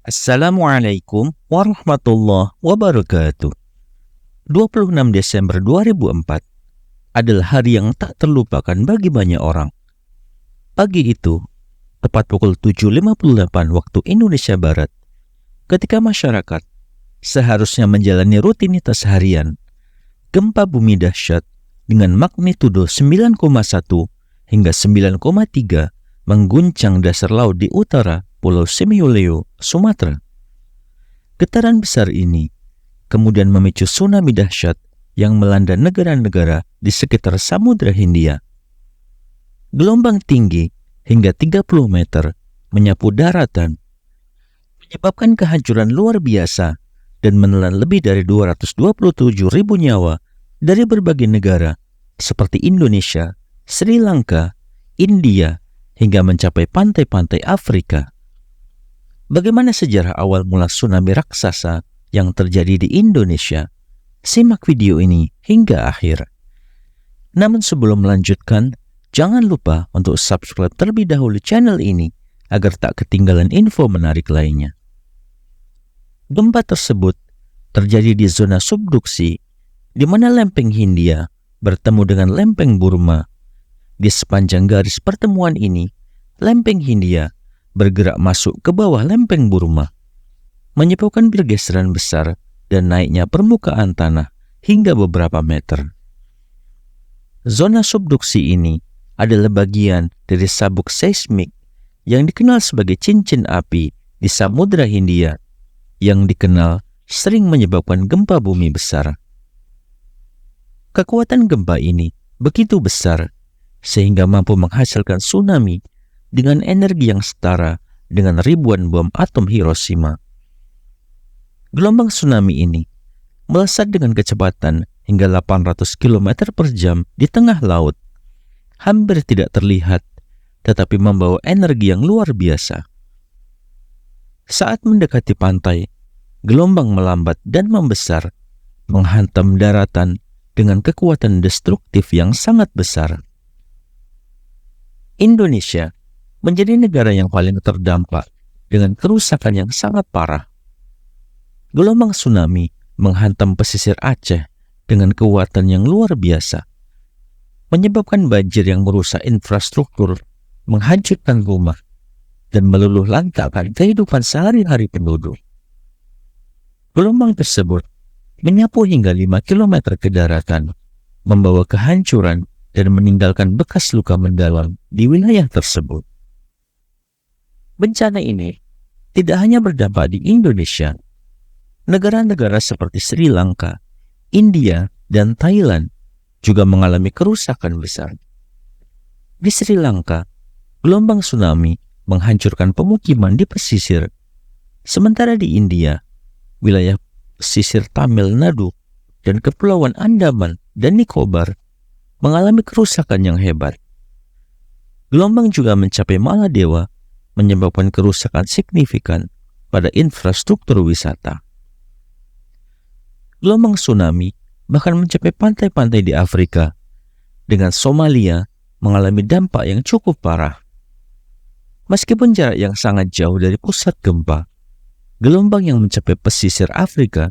Assalamualaikum warahmatullahi wabarakatuh. 26 Desember 2004 adalah hari yang tak terlupakan bagi banyak orang. Pagi itu, tepat pukul 7.58 waktu Indonesia Barat, ketika masyarakat seharusnya menjalani rutinitas harian, gempa bumi dahsyat dengan magnitudo 9,1 hingga 9,3 mengguncang dasar laut di utara Pulau Semeuleo, Sumatera. Getaran besar ini kemudian memicu tsunami dahsyat yang melanda negara-negara di sekitar Samudra Hindia. Gelombang tinggi hingga 30 meter menyapu daratan, menyebabkan kehancuran luar biasa dan menelan lebih dari 227.000 nyawa dari berbagai negara seperti Indonesia, Sri Lanka, India, hingga mencapai pantai-pantai Afrika. Bagaimana sejarah awal mula tsunami raksasa yang terjadi di Indonesia? Simak video ini hingga akhir. Namun sebelum melanjutkan, jangan lupa untuk subscribe terlebih dahulu channel ini agar tak ketinggalan info menarik lainnya. Gempa tersebut terjadi di zona subduksi di mana lempeng Hindia bertemu dengan lempeng Burma. Di sepanjang garis pertemuan ini, lempeng Hindia bergerak masuk ke bawah lempeng Burma, menyebabkan pergeseran besar dan naiknya permukaan tanah hingga beberapa meter. Zona subduksi ini adalah bagian dari sabuk seismik yang dikenal sebagai cincin api di Samudra Hindia, yang dikenal sering menyebabkan gempa bumi besar. Kekuatan gempa ini begitu besar sehingga mampu menghasilkan tsunami dengan energi yang setara dengan ribuan bom atom Hiroshima. Gelombang tsunami ini melesat dengan kecepatan hingga 800 km per jam di tengah laut, hampir tidak terlihat, tetapi membawa energi yang luar biasa. Saat mendekati pantai, gelombang melambat dan membesar, menghantam daratan dengan kekuatan destruktif yang sangat besar. Indonesia menjadi negara yang paling terdampak dengan kerusakan yang sangat parah. Gelombang tsunami menghantam pesisir Aceh dengan kekuatan yang luar biasa, menyebabkan banjir yang merusak infrastruktur, menghancurkan rumah, dan meluluh lantakkan kehidupan sehari-hari penduduk. Gelombang tersebut menyapu hingga 5 km ke daratan, membawa kehancuran dan meninggalkan bekas luka mendalam di wilayah tersebut. Bencana ini tidak hanya berdampak di Indonesia. Negara-negara seperti Sri Lanka, India, dan Thailand juga mengalami kerusakan besar. Di Sri Lanka, gelombang tsunami menghancurkan pemukiman di pesisir. Sementara di India, wilayah pesisir Tamil Nadu dan Kepulauan Andaman dan Nicobar mengalami kerusakan yang hebat. Gelombang juga mencapai Maladewa, menyebabkan kerusakan signifikan pada infrastruktur wisata. Gelombang tsunami bahkan mencapai pantai-pantai di Afrika, dengan Somalia mengalami dampak yang cukup parah. Meskipun jarak yang sangat jauh dari pusat gempa, gelombang yang mencapai pesisir Afrika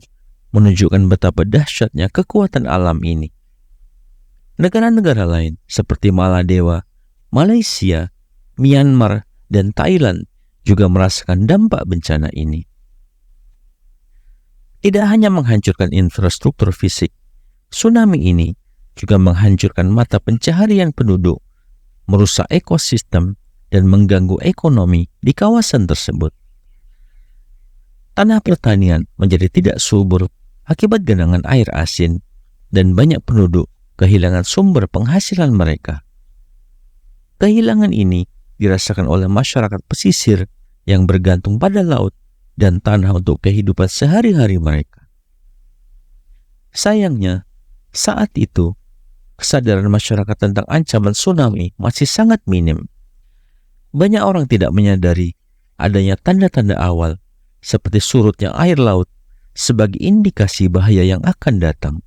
menunjukkan betapa dahsyatnya kekuatan alam ini. Negara-negara lain seperti Maladewa, Malaysia, Myanmar, dan Thailand juga merasakan dampak bencana ini. Tidak hanya menghancurkan infrastruktur fisik, tsunami ini juga menghancurkan mata pencaharian penduduk, merusak ekosistem, dan mengganggu ekonomi di kawasan tersebut. Tanah pertanian menjadi tidak subur akibat genangan air asin, dan banyak penduduk kehilangan sumber penghasilan mereka. Kehilangan ini dirasakan oleh masyarakat pesisir yang bergantung pada laut dan tanah untuk kehidupan sehari-hari mereka. Sayangnya, saat itu, kesadaran masyarakat tentang ancaman tsunami masih sangat minim. Banyak orang tidak menyadari adanya tanda-tanda awal seperti surutnya air laut sebagai indikasi bahaya yang akan datang.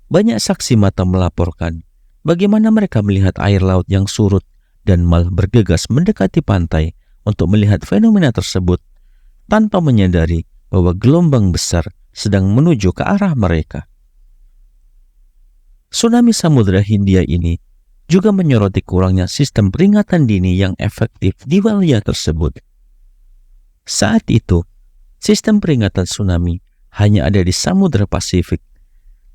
Banyak saksi mata melaporkan bagaimana mereka melihat air laut yang surut dan malah bergegas mendekati pantai untuk melihat fenomena tersebut tanpa menyadari bahwa gelombang besar sedang menuju ke arah mereka. Tsunami Samudra Hindia ini juga menyoroti kurangnya sistem peringatan dini yang efektif di wilayah tersebut. Saat itu, sistem peringatan tsunami hanya ada di Samudra Pasifik,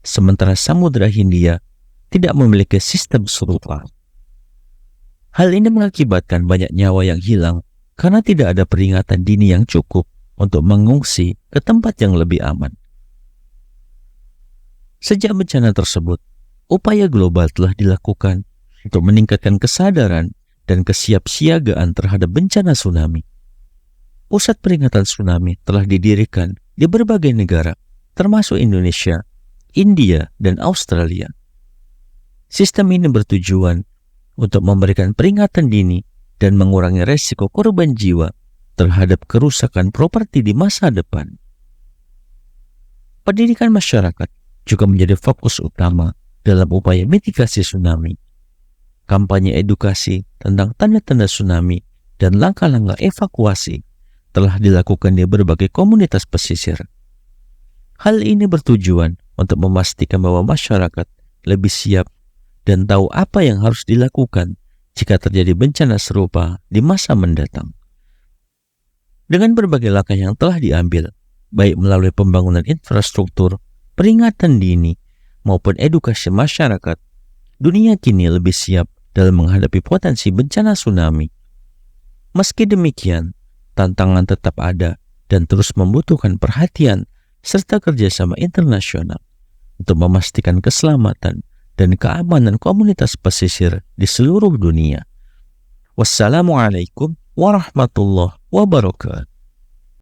sementara Samudra Hindia tidak memiliki sistem serupa. Hal ini mengakibatkan banyak nyawa yang hilang karena tidak ada peringatan dini yang cukup untuk mengungsi ke tempat yang lebih aman. Sejak bencana tersebut, upaya global telah dilakukan untuk meningkatkan kesadaran dan kesiapsiagaan terhadap bencana tsunami. Pusat peringatan tsunami telah didirikan di berbagai negara, termasuk Indonesia, India, dan Australia. Sistem ini bertujuan untuk memberikan peringatan dini dan mengurangi resiko korban jiwa terhadap kerusakan properti di masa depan. Pendidikan masyarakat juga menjadi fokus utama dalam upaya mitigasi tsunami. Kampanye edukasi tentang tanda-tanda tsunami dan langkah-langkah evakuasi telah dilakukan di berbagai komunitas pesisir. Hal ini bertujuan untuk memastikan bahwa masyarakat lebih siap dan tahu apa yang harus dilakukan jika terjadi bencana serupa di masa mendatang. Dengan berbagai langkah yang telah diambil, baik melalui pembangunan infrastruktur, peringatan dini, maupun edukasi masyarakat, dunia kini lebih siap dalam menghadapi potensi bencana tsunami. Meski demikian, tantangan tetap ada dan terus membutuhkan perhatian serta kerjasama internasional untuk memastikan keselamatan dan keamanan komunitas pesisir di seluruh dunia. Wassalamualaikum warahmatullahi wabarakatuh.